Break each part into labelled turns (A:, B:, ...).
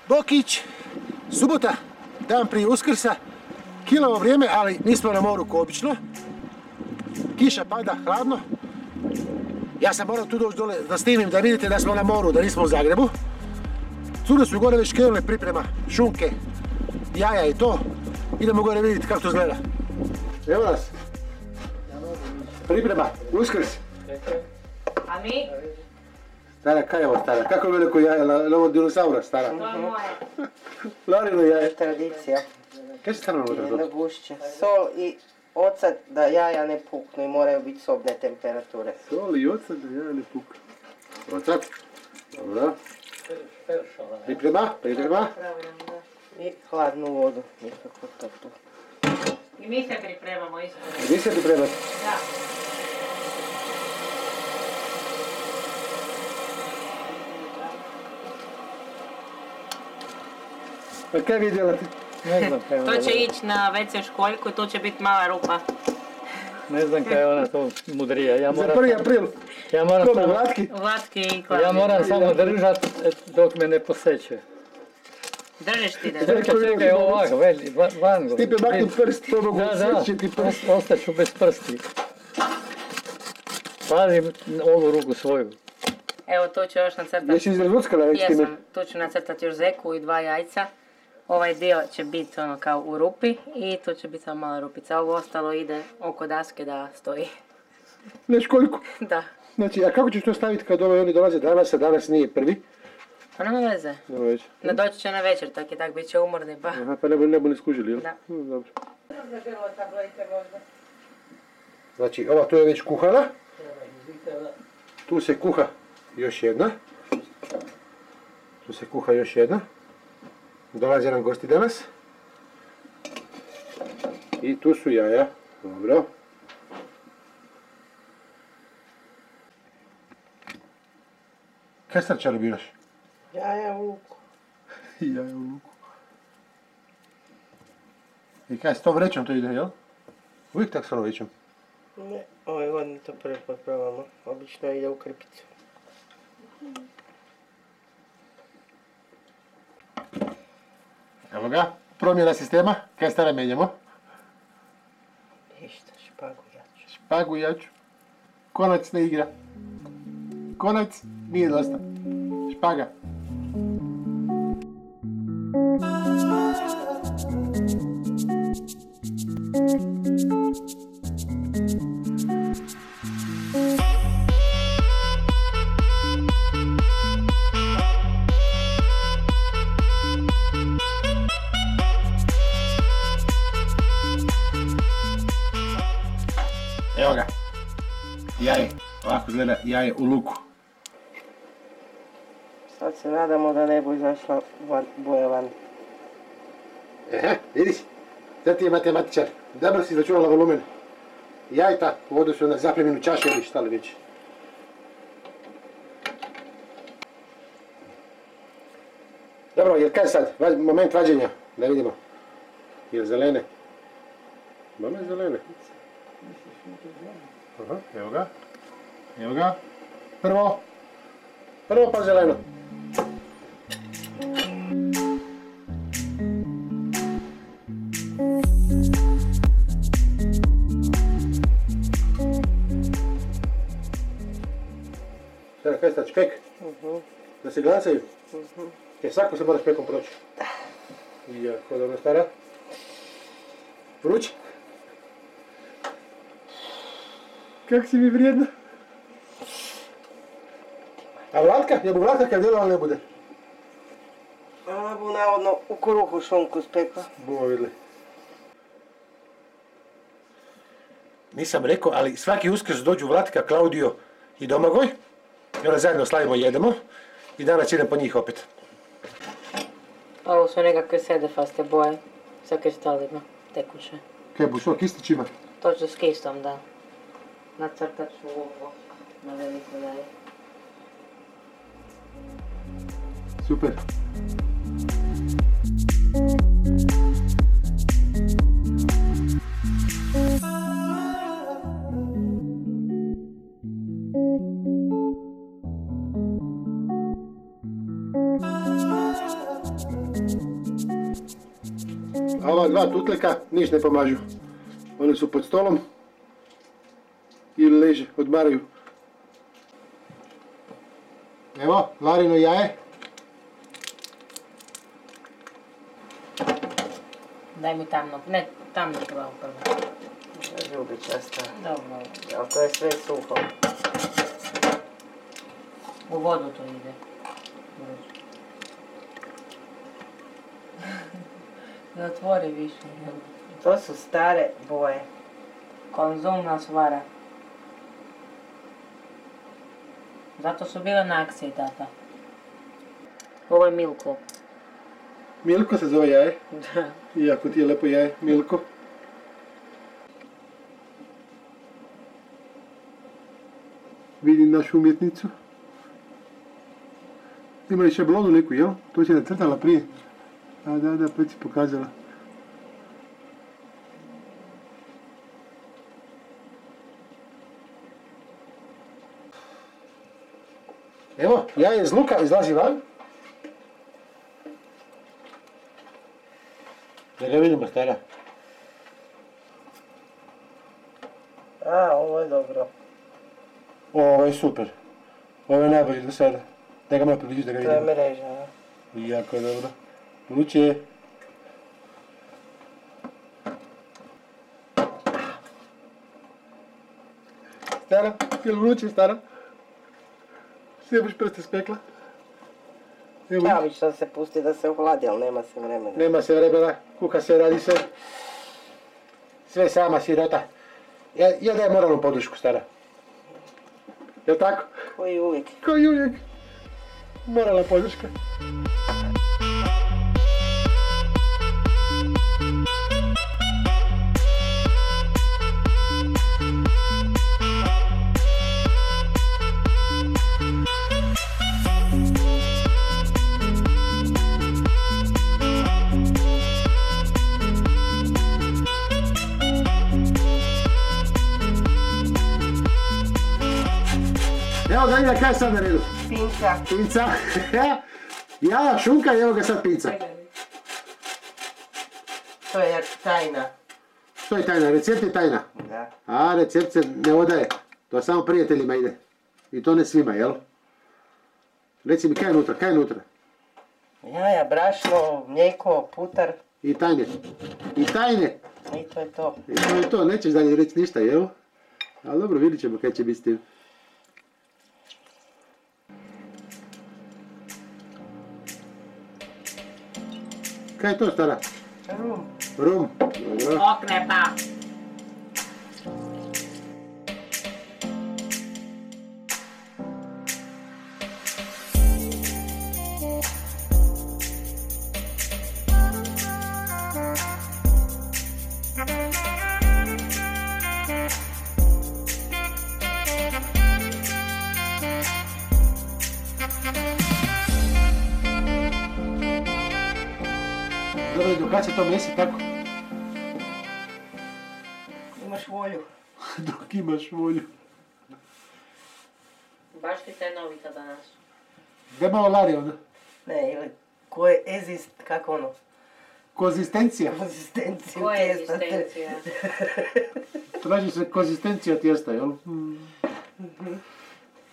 A: Bokić, subota, dan prije Uskrsa, kilavo vrijeme, ali nismo na moru ko obično. Kiša pada, hladno. Ja sam morao tu doći dole da snimim, da vidite da smo na moru, da nismo u Zagrebu. Cure su gore već krenule priprema, šunke, jaja i to. Idemo gore vidjeti kako to izgleda. Evo nas. Priprema, Uskrs.
B: A mi?
A: Stara, kaj je ovo stara? Kako je veliko jaje, ovo dinosaura stara?
B: To je moje.
A: Larino jaje.
C: Tradicija.
A: Kaj se stvarno unutra?
C: Jedno gušće. Sol i ocet da jaja ne puknu i moraju biti sobne temperature.
A: Sol i ocet da jaja ne puknu. Ocet. Dobro. Priprema.
C: I hladnu vodu, nikako toplu.
B: I mi se pripremamo isto.
A: Vi se pripremate?
B: Da.
A: A kaj vi delate?
D: Ne znam kaj ona
B: To će ići na WC školjku i tu će biti mala rupa.
D: Ne znam kaj ona to mudrija.
A: Za 1. april. Kome, Vlatki?
B: Vlatki i Klavi.
D: Ja moram samo držat dok me ne poseće.
B: Držiš ti da.
D: Čekaj, ovako, van go.
A: Stipe makni prst, to mogu seći ti prst.
D: Ostaću bez prsti. Pazim ovu ruku svoju.
B: Evo tu ću još nacrtati.
A: Jesi izrazvuckala već time?
B: Jesam, tu ću nacrtati još zeku i 2 jajca. Ovaj dio će biti ono kao u rupi i tu će biti samo mala rupica. Ovo ostalo ide oko daske da stoji.
A: Na školjku.
B: Da.
A: Znači, a kako ćeš to staviti kad oni dolaze danas, a danas nije prvi?
B: Pa nema veze.
A: Nema već.
B: Doći će na večer, tak i tak bit će umorni pa.
A: Aha, pa ne bu ne skužili, jel?
B: Da.
A: Dobro. Znači, ova tu je već kuhana. Tu se kuha još jedna. Tu se kuha još jedna. Dolaze nam gosti danas. I tu su jaja. Dobro. Kaj srčaru biraš?
C: Jaja u luku.
A: Jaja u luku. I kaj s tom vrećom to ide, jel? Uvijek tak s onom vrećom.
C: Ne, ove godine to prvi put probamo. Obično ide u krpicu.
A: Evo ga, promjena sistema. Kaj stara menjamo?
C: Ništa, špagu jaču.
A: Špagu jaču. Konac ne igra. Konac nije dosta. Špaga. Evo ga. Jaje. Ovako izgleda jaje u luku.
C: Sad se nadamo da ne bu izašla boja van.
A: Vidiš? Sad ti je matematičar. Dobro si izračunala volumen jajta u odnosu na zapljemljenu čašu ili šta li već. Dobro, jer kaj sad? Moment vađenja. Da vidimo. Jel zelene? Bome zelene. Aha, evo ga. Evo ga. Prvo pa zeleno. Sada kaj stać, špek? Da se glasaju? Jer svako se mora špekom proći. Jako dobro stara. Vruć? Kako si mi vrijedna? A Vlatka? Je bu Vlatka kad djela, ali ne bude?
C: Ona bu navodno u kruhu šunku spekla.
A: Bumo vidjeli. Nisam rekao, ali svaki Uskrs dođu Vlatka, Klaudio i Domagoj. I onda zajedno slavimo, jedemo. I danas idem po njih opet.
B: Ovo su nekakve sedefaste boje sa kristalima, tekuće.
A: Kaj bu što, kistićima?
B: Točno s kistom, da. Nacrtat ću ovo na veliko jaje.
A: Super. ova dva tutleka niš ne pomažu. Oni su pod stolom ili leže, odmaraju. Evo, Larino jaje.
B: Daj mi tamno, ne tamno prvo.
C: Ljubičasta.
B: Dobro,
C: Ali to je sve suho.
B: u vodu to ide. Ne otvori više.
C: To su stare boje.
B: Konzumna svara. Zato su bile na akciji, tata. Ovo je Milko.
A: Milko se zove jaje.
B: Da.
A: Iako ti je lepo jaje, Milko. Vidim našu umjetnicu. Ima i šablonu neku, jel? To si nacrtala prije. Da, pa si pokazala. Evo, jaje iz luka izlazi van. Da ga vidimo, stara.
C: Ovo je dobro.
A: Ovo je super. Ovo je najbolji do sada. Da ga malo približiš da ga
C: To je
A: vidimo.
C: mreža, a?
A: Jako je dobro. Luče. Stara, je li vruće, stara? Sve biš prste spekla? Evo,
C: Ja obično se pusti da se ohladi, ali nema se vremena.
A: nema se vremena, kuha se, radi se. Sve sama sirota. Ja dajem moralnu podršku, stara. Jel tako?
C: Koji uvijek.
A: Kao i uvijek. Moralna podrška. Evo Danila, kaj je sad na redu?
C: Pinca.
A: Pinca. Jaja, šunka i evo ga sad pinca.
C: To je tajna.
A: Što je tajna? Recept je tajna.
C: Da.
A: A, recept se ne odaje. To samo prijateljima ide. I to ne svima, jel? Reci mi, kaj je unutra? Kaj je unutra?
C: Jaja, brašno, mlijeko, putar.
A: I tajne. I tajne.
C: I to je to.
A: I to je to. Nećeš dalje reći ništa, jel? Ali dobro, vidit ćemo kaj će biti s tim. Kaj je to, stara?
C: Rum.
A: Rum. Dobro.
B: Okne pa!
A: Dobro, dok kad se to mesi, tako?
C: Imaš volju.
A: Dok imaš volju.
B: Baš ti se novita danas.
A: Gdje malo lari onda?
C: Ne, ili koje kako ono,
A: Konzistencija.
C: konzistenciju
B: Koja je
C: tijesta.
B: egzistencija?
A: Traži se konzistencija tijesta, jel? 3,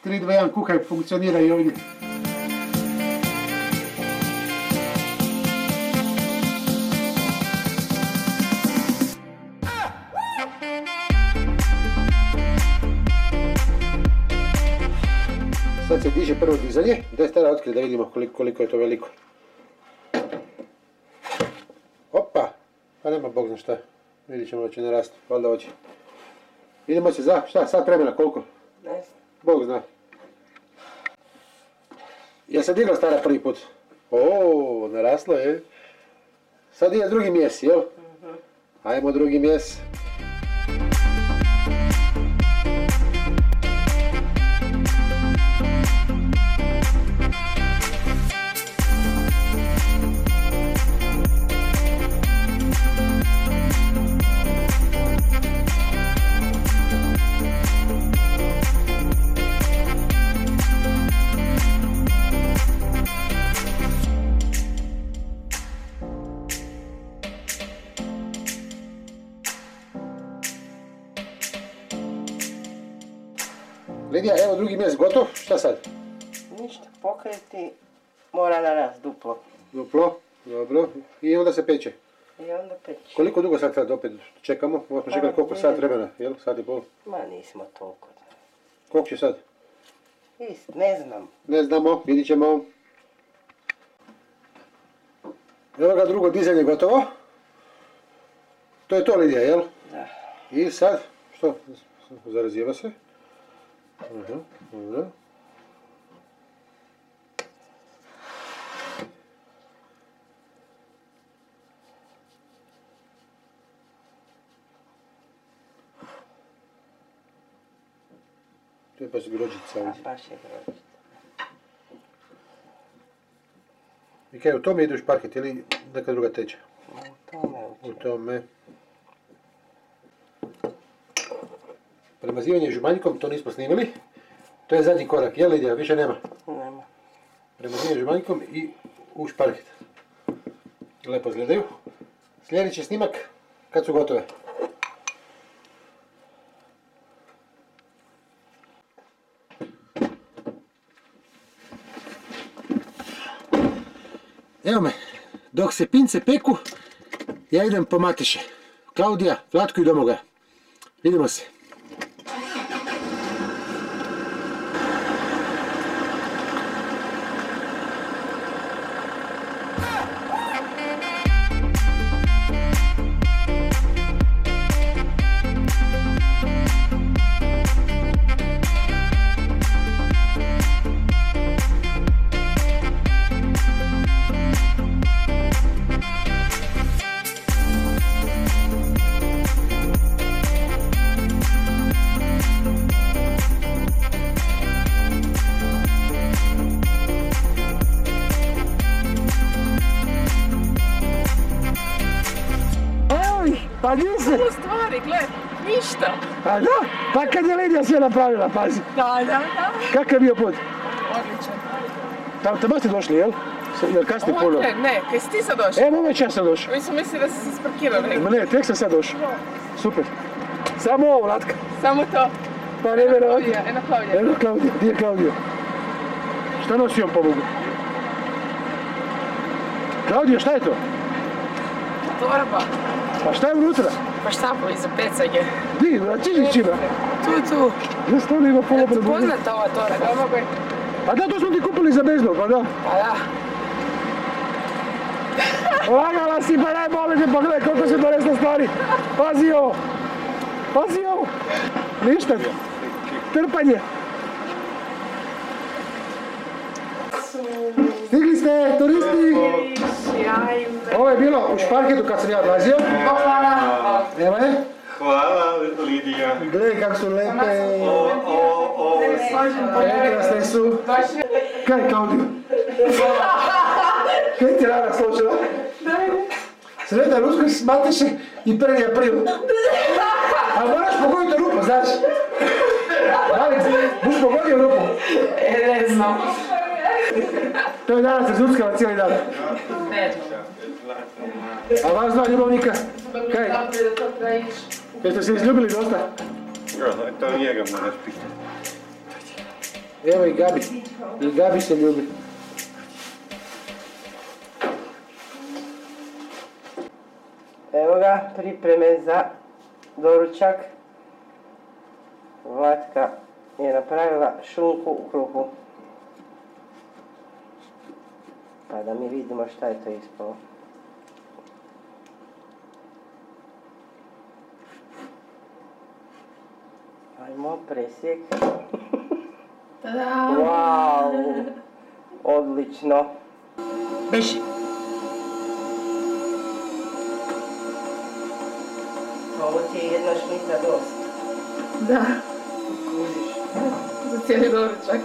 A: 2, 1, kuhaj, funkcionira i ovdje. Sad se diže prvo dizanje, daj stara otkrij da vidimo koliko je to veliko. Opa, pa nema bog zna šta, vidit ćemo da će narasti, valjda hoće. Idemo se za, šta, sat vremena, koliko?
C: Ne znam.
A: Bog zna. Ja sam digla stara prvi put. O, naraslo je. Sad ide drugi mjes, jel? Ajmo drugi mjes. Lidija, evo drugi mjesec gotov, šta sad?
C: Ništa, pokriti mora narast duplo.
A: Duplo, dobro. I onda se peče.
C: I onda peći.
A: Koliko dugo sad sad opet čekamo? Ovo smo čekali koliko? Sat vremena, jel? Sat i pol?
C: Ma nismo toliko.
A: Koliko će sad?
C: Ne znam.
A: Ne znamo, vidit ćemo. Evo ga, drugo dizanje gotovo. To je to, Lidija, jel?
C: Da.
A: I sad, što? Zarazijeva se. Dobro. To je baš grožica ovdje.
C: Baš je grožica.
A: I kaj, u tome ideš parket ili neka druga teča?
C: U tome.
A: U tome. Premazivanje žumanjkom, to nismo snimili. To je zadnji korak, jel Lidija? Više nema.
C: Nema.
A: Premazivanje žumanjkom i u šparket. Lepo izgledaju. Sljedeći snimak kad su gotove. Evo me, dok se pince peku, ja idem po Mateše. Klaudija, Vlatko i Domoga. Vidimo se. Pa nisi?
E: U stvari, gle, ništa.
A: Pa da, pa kad je Lidija sve napravila, pazi.
E: Da.
A: Kakav je bio put?
E: Odličan.
A: Tamo ste došli, jel? Jel kasni puno?
E: Ne, kaj si ti sad došao?
A: Evo već ja sam došao.
E: Mi smo mislili da si se sparkirao negdje.
A: Ma ne, tek sam sad došao. Super. Samo ovo, Latka.
E: Samo to.
A: Pa ne vjerovatno.
E: Eno Klaudija.
A: Evo Klaudija, gdje je Klaudija? Šta nosi on pobogu? Klaudija, šta je to?
E: Torba.
A: Pa šta je unutra?
E: Pa štapovi za pecanje.
A: Di, na Čižićima?
E: Tu.
A: Ja stvarno ima polobra.
E: Poznata ova torba.
A: Pa da, to smo ti kupili za bezno, pa da.
E: Pa da.
A: Lagala si, pa daj molim te, pogledaj koliko se donesla stvari. Pazi ovo. Ništa. Trpanje. Stigli ste, turisti. Ovo je bilo u šparketu kad sam ja odlazio. Evo je.
F: Hvala, Lidija.
A: Gledaj kako su lepe. Prekrasne su. Kaj, Klaudija? Kaj ti rana složila? Sretan Uskrs, Mateše i 1. april. A moraš pogoditi rupu, znaš? Ali, buš pogodio rupu.
E: Ne znam.
A: To je danas razurskala cijeli dan. A vas dva ljubavnika? Kaj? Jeste se izljubili dosta?
F: To njega moraš pitati.
A: Evo i Gabi. I Gabi se ljubi.
C: Evo ga, pripreme za doručak. Vlatka je napravila šunku u kruhu. Pa da mi vidimo šta je to ispalo. Ajmo, presjek.
E: Tada!
C: Wow! Odlično.
B: Beži.
C: Ovo ti je jedna šnica dosta.
E: Da,
C: Kužiš.
E: za cijeli doručak.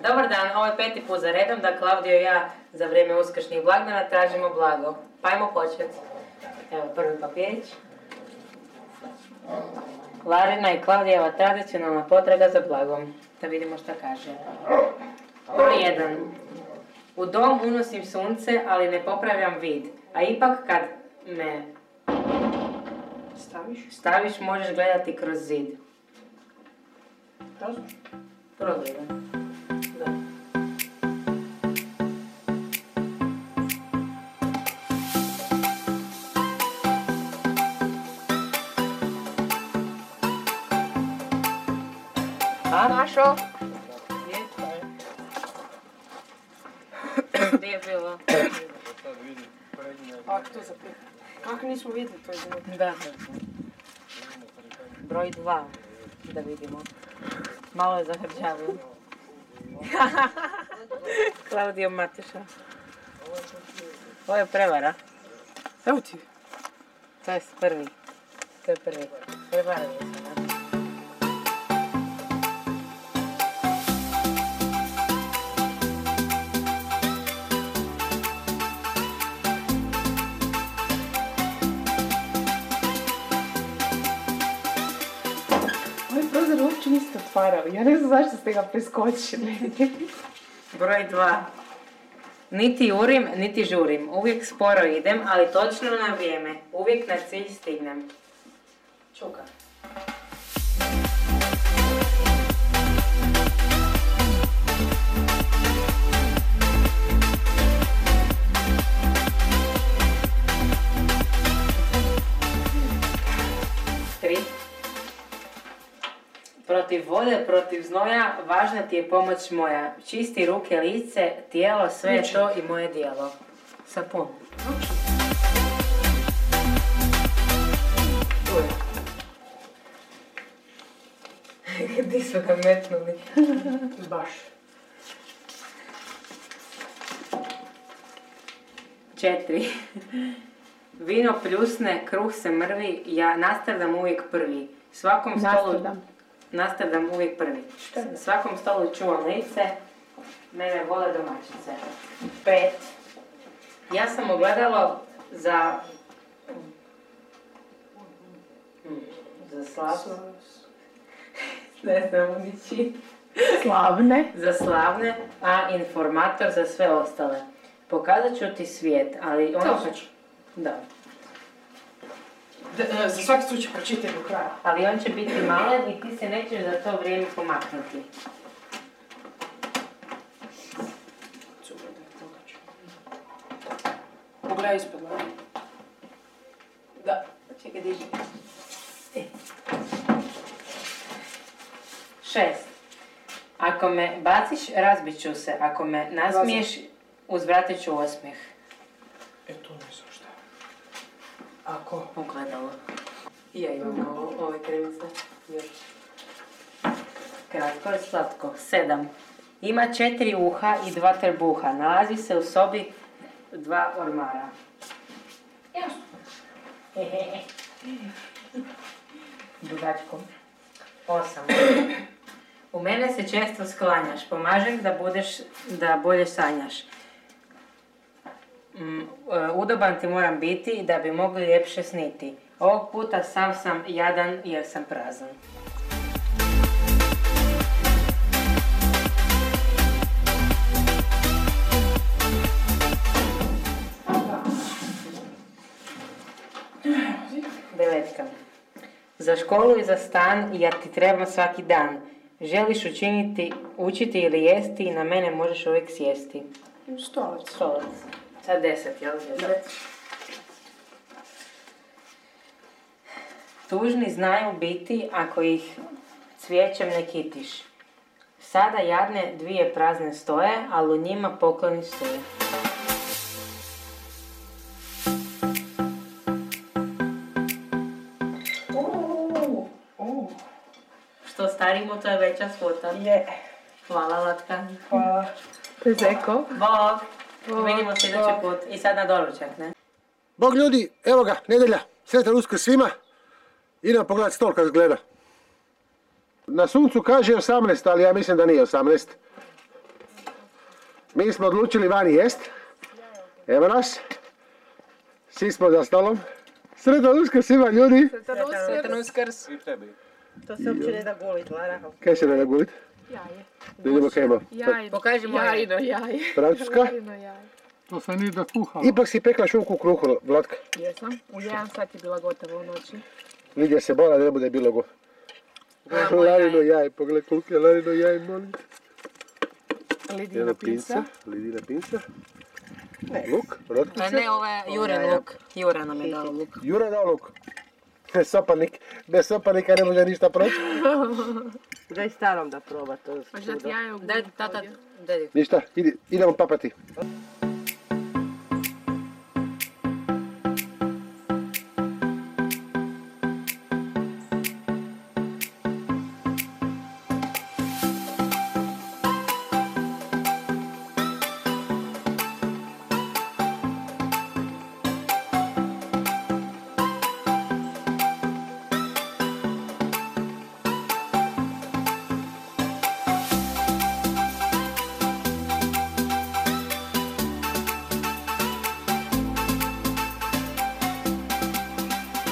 B: Dobar dan, ovo je 5. put za redom da Klaudio i ja za vrijeme uskršnjih blagdana tražimo blago. Pa ajmo početi. Evo prvi papirić. Larina i Klaudijeva tradicionalna potraga za blagom. Da vidimo šta kaže. Broj 1. U dom unosim sunce, ali ne popravljam vid. A ipak kad me staviš možeš gledati kroz zid.
E: Prozor?
B: Prozor, da. A?
E: Našao?
B: Gdje je bilo?
E: Ako to zapri. Kako nismo vidjeli to izgleda?
B: Da. Broj 2, da vidimo. Malo je zahrđavio. Klaudio Mateša. Ovo je prevara.
E: Evo ti.
B: To je prvi. To je prvi. Prevaravio sam.
E: Ovaj prozor uopće niste otvarali. Ja ne znam zašto ste ga preskočili.
B: Broj 2. Niti jurim, niti žurim. Uvijek sporo idem, ali točno na vrijeme. Uvijek na cilj stignem. Čuka. Protiv vode, protiv znoja, važna ti je pomoć moja. Čisti ruke, lice, tijelo, sve je to i moje djelo. Sapun. Tu je. Gdje smo ga metnuli?
E: Baš.
B: 4. Vino pljusne, kruh se mrvi, ja nastradam uvijek prvi. Svakom stolu... Nastradam uvijek prvi. Svakom stolu čuvam lice, mene vole domaćice. 5. Ja sam ogledalo za ne znam niči.
E: Slavne.
B: Za slavne, a informator za sve ostale. Pokazat ću ti svijet, ali ono...
E: To znači.
B: Da.
E: Za svaki slučaj pročitaj do kraja.
B: Ali on će biti malen i ti se nećeš za to vrijeme pomaknuti.
E: Super, da je toga ću. Pogledaj ispod gleda.
B: Da, čekaj, diži. 6. Ako me baciš, razbit ću se. Ako me nasmiješ, uzvratit ću osmijeh.
E: E, to ne znam šta. Ako?
B: Pogledalo. I ja imam ove kremice. Još. Kratko i slatko. 7. Ima 4 uha i 2 trbuha. Nalazi se u sobi 2 ormara.
E: Jasno.
B: Dugačko. 8. U mene se često sklanjaš. Pomažem da bolje sanjaš. Udoban ti moram biti da bi mogli ljepše sniti. Ovog puta sam jadan jer sam prazan. Devetka. Za školu i za stan ja ti trebam svaki dan. Želiš učiti ili jesti, na mene možeš uvijek sjesti.
E: Stolac.
B: Stolac. Sad 10, jel? 10. Tužni znaju biti ako ih cvijećem ne kitiš. Sada jadne 2 prazne stoje, ali u njima pokloni stoje. Što starimo, to je veća svota.
E: Je.
B: Hvala, Latka.
E: Hvala. To je Zeko.
B: Bog. Vidimo se idući put. I sad na doručak, ne?
A: Bog ljudi, evo ga, nedjelja. Sretan Uskrs svima. Idemo pogledati stol kako gleda. Na suncu kaže 18, ali ja mislim da nije 18. Mi smo odlučili vani jest. Evo nas. Svi smo za stolom. Sretan Uskrs svima ljudi.
E: Sretan Uskrs.
F: I tebi.
C: To se uopće ne da gulit, Lara.
A: Kaj se ne da gulit?
G: Jaje.
A: Da vidimo kaj ima.
B: Pokaži moje.
G: Jajno jaje.
A: Francuska.
G: Jajno jaje.
D: To se nije dokuhalo.
A: Ipak si pekla šunku u kruhu, Vlatka.
G: Jesam. U 1 sat je bila gotova u noći.
A: Lidija se bala da ne bude bilo go. Larino jaj, pogledaj koliko je larino jaj, molim.
G: Lidina pinsa.
A: Lidina pinsa. Luk, rotkice.
B: Ne, ovo je Juren luk. Jura nam je dao luk.
A: Jura dao luk. Bez sopanika ne može ništa proći.
C: Daj starom da proba to.
G: Hoćeš dati jaje u
B: Daj, tata, daj.
A: Ništa, idemo papati.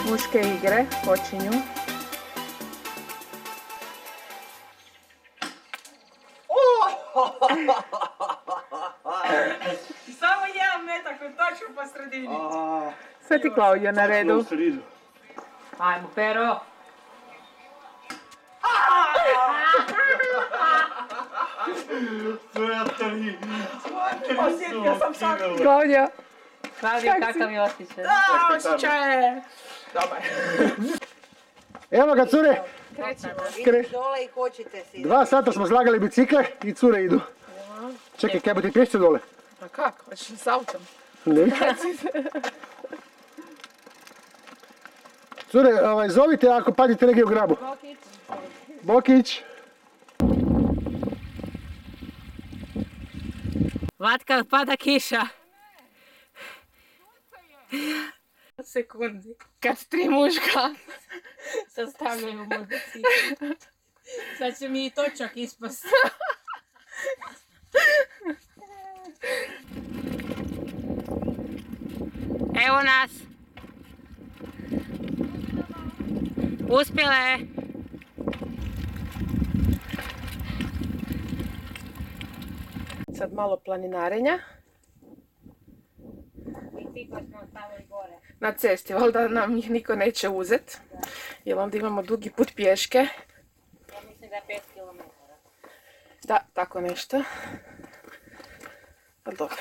G: Muške igre počinju.
H: Samo jedan metak, točno po sredini.
G: Sad ti Klaudija na redu.
B: Ajmo, Pero.
H: Osjetio sam sad.
G: Klaudija.
B: Klaudija, kakav je osjećaj?
G: Osjećaj je. Dobar.
A: Evo ga, cure.
C: Idite dole i kočite si.
A: 2 sata smo slagali bicikle i cure idu. Čekaj, kaj ti pješću dole?
G: A kako? Hoćeš s autom?
A: Ne. Cure, zovite ako padite negdje u grabu. Bokić.
B: Vlatka, pada kiša.
G: Sekundi. Kad 3 muška sastavljaju motocikl.
B: Sad će mi i točak ispasti. Evo nas. Uspjele.
G: Sad malo planinarenja. Na cesti, valjda nam ih niko neće uzet. Jer onda imamo dugi put pješke.
B: Ja mislim da je 5 km.
G: Da, tako nešto. Ali dobro,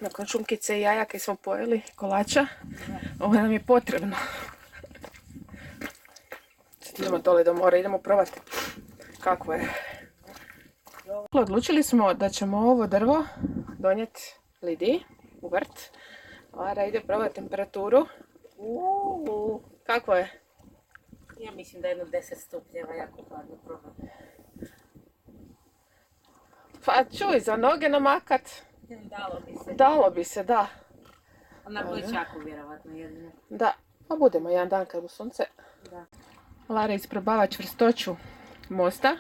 G: nakon šunkice i jaja kaj smo pojeli, kolača, ovo nam je potrebno. Sad idemo dole do mora, idemo probati kako je. Odlučili smo da ćemo ovo drvo donijeti Lidiji u vrt. Lara ide probati temperaturu. Kako je?
B: Ja mislim da je jedno 10 stupnjeva, jako hladno probati.
G: Pa čuj, za noge namakat.
B: Dalo bi se.
G: Dalo bi se, da.
B: Na Gličaku vjerovatno jedino.
G: Da, pa budemo jedan dan kad u sunce.
B: Da.
G: Lara isprobava čvrstoću mosta.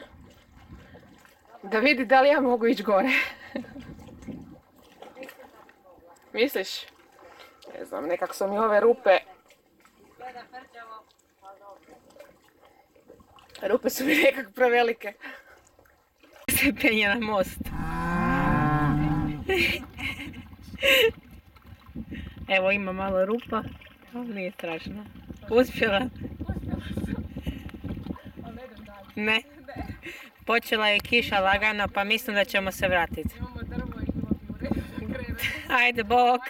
G: Da vidi da li ja mogu ići gore. Misliš? Ne znam, nekak su mi ove rupe... Rupe su mi nekak prevelike.
B: Se penje na most. Evo ima malo rupa, ali nije strašno. Uspjela. Ne. Počela je kiša lagano, pa mislim da ćemo se vratiti. Ajde, bok.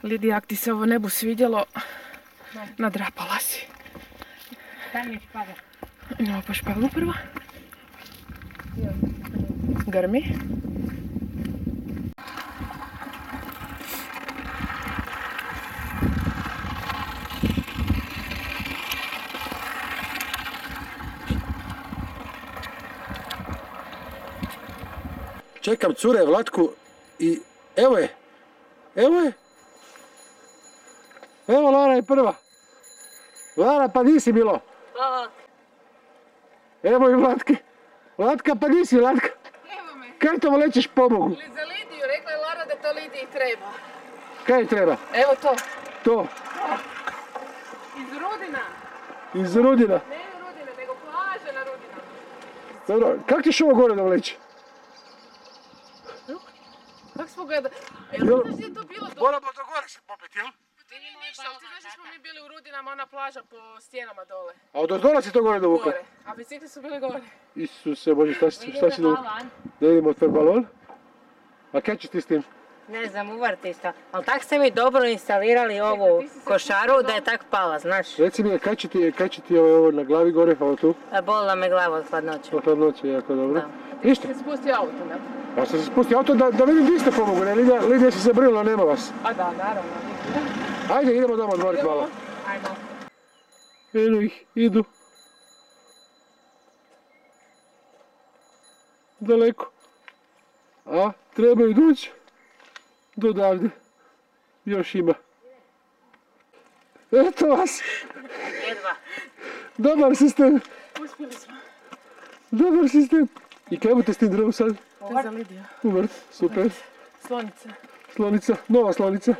G: Lidija, ako ti se ovo ne bu svidjelo, nadrapala si.
B: Daj mi špaga.
G: Imamo pa špagu prvo. Grmi.
A: Čekam cure, Vlatku i evo je. Evo je. Evo Lara je prva. Lara, pa nisi bilo. Evo i Vlatke. Vlatka, pa nisi Vlatka.
G: Evo me.
A: Kaj to lećeš pobogu?
G: Za Lidiju, rekla je Lara da to Lidiji treba.
A: Kaj treba?
G: Evo to.
A: To.
G: Iz Rudina.
A: Iz Rudina.
G: Ne Rudina, nego plaže na Rudinu.
A: Dobro, kako ćeš ovo gore dovleći?
G: Kako smo ga da... Jel znaš gdje je to bilo?
A: Moramo do gore se popet, jel?
G: Ti ništa, ti znaš da smo mi bili u Rudinama, ona plaža po stijenama dole.
A: A od ozdola si to gore dovukao?
G: Gore, a bicikli su bili gore.
A: Isuse Bože, šta si dovukao? Da idemo otvar balon. A kaj ćeš ti s tim?
B: Ne znam, uvrti isto. Ali tak ste mi dobro instalirali ovu košaru da je tak pala, znaš.
A: Reci mi, kaj će ti ovo na glavi gore, ovo tu?
B: Bolila me glava od hladnoće.
A: Od hladnoće, jako dobro.
B: Da.
A: Ništa.
G: Ti spusti auto, ne?
A: Pa sam se spustio auto da vidim gdje ste pomogu, ne? Lidija se zabrinula, nema vas.
G: A da, naravno.
A: Ajde, idemo doma odmorit malo.
G: Ajmo.
A: Eno ih, idu. Daleko. A, trebaju doći do davde. Još ima. Eto vas.
B: Jedva.
A: Dobar sistem.
G: Uspjeli smo.
A: Dobar sistem. I kaj budete s tim drvom sad?
G: To je za Lidiju.
A: U vrt, super.
G: Slonica.
A: Slonica, nova slonica.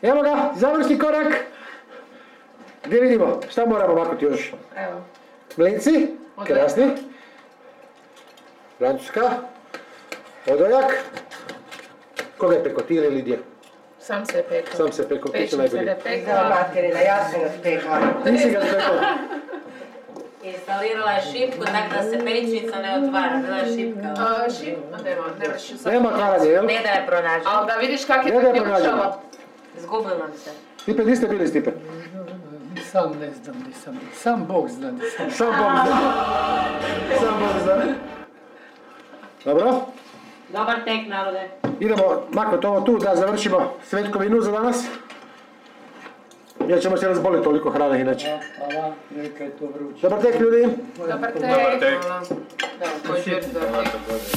A: Evo ga, završni korak. Gdje vidimo? Šta moramo maknuti još?
G: Evo.
A: Mlinci, krasni. Francuska. Odojak. Koga je peko, ti ili Lidija?
G: Sam se je pekao.
A: Sam se peko, ti se
G: Pečnica
A: najbolje.
G: ga je
C: Za
G: pekao.
C: materina, ja sam ga spekla.
A: Ti si ga spekao.
B: Instalirala je šipku tako da se pećnica ne otvara, bila je šipka.
G: Nema što sad.
A: Nema karanje, jel?
B: Ne da je pronađem.
G: Ali da vidiš kak je
A: Ne da je
G: to
A: pronađeno.
G: ključalo.
B: Zgubila se.
A: Stipe, di ste bili, Stipe?
D: Sam ne znam gdje sam bio. Sam Bog zna gdje sam.
A: Sam Bog zna. Sam Bog zna. Dobro?
B: Dobar tek, narode.
A: Idemo maknuti ovo tu da završimo svetkovinu za danas. Jer ćemo se razboliti toliko hrane inače.
D: Hvala, neka je to vruće.
A: Dobar tek, ljudi.
G: Dobar tek.
F: Dobar tek.
G: Da, također dobar tek.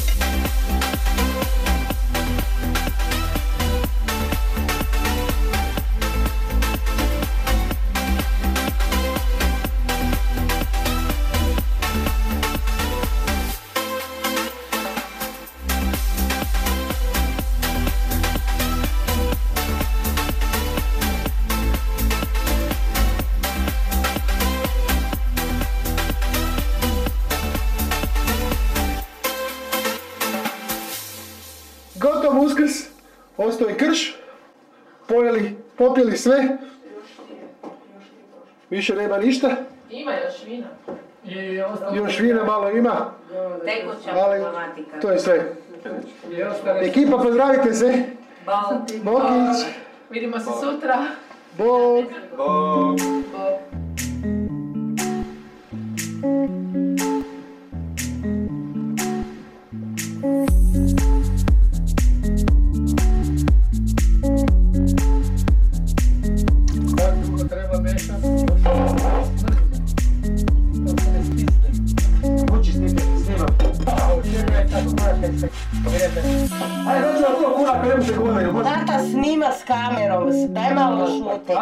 A: Gotov Uskrs, ostao je krš, pojeli, popili sve, više nema ništa,
G: Ima još vina.
D: I ostalo
A: još vina malo ima,
B: Tekuća
A: ali
B: problematika.
A: to je sve.
D: i ostale
A: Ekipa, pozdravite se,
B: Bog.
A: Bokić,
G: Vidimo se sutra.
A: Bog.
F: Bog.
D: kako dugo treba mešati. To se ne spizde.
A: Uči Stipe, snimam.
D: Čekaj, tako moraš se pogledati.
A: Ajde, dođu na to kuna, ako ne može govoriti.
C: Tata snima s kamerom, daj malo šuti.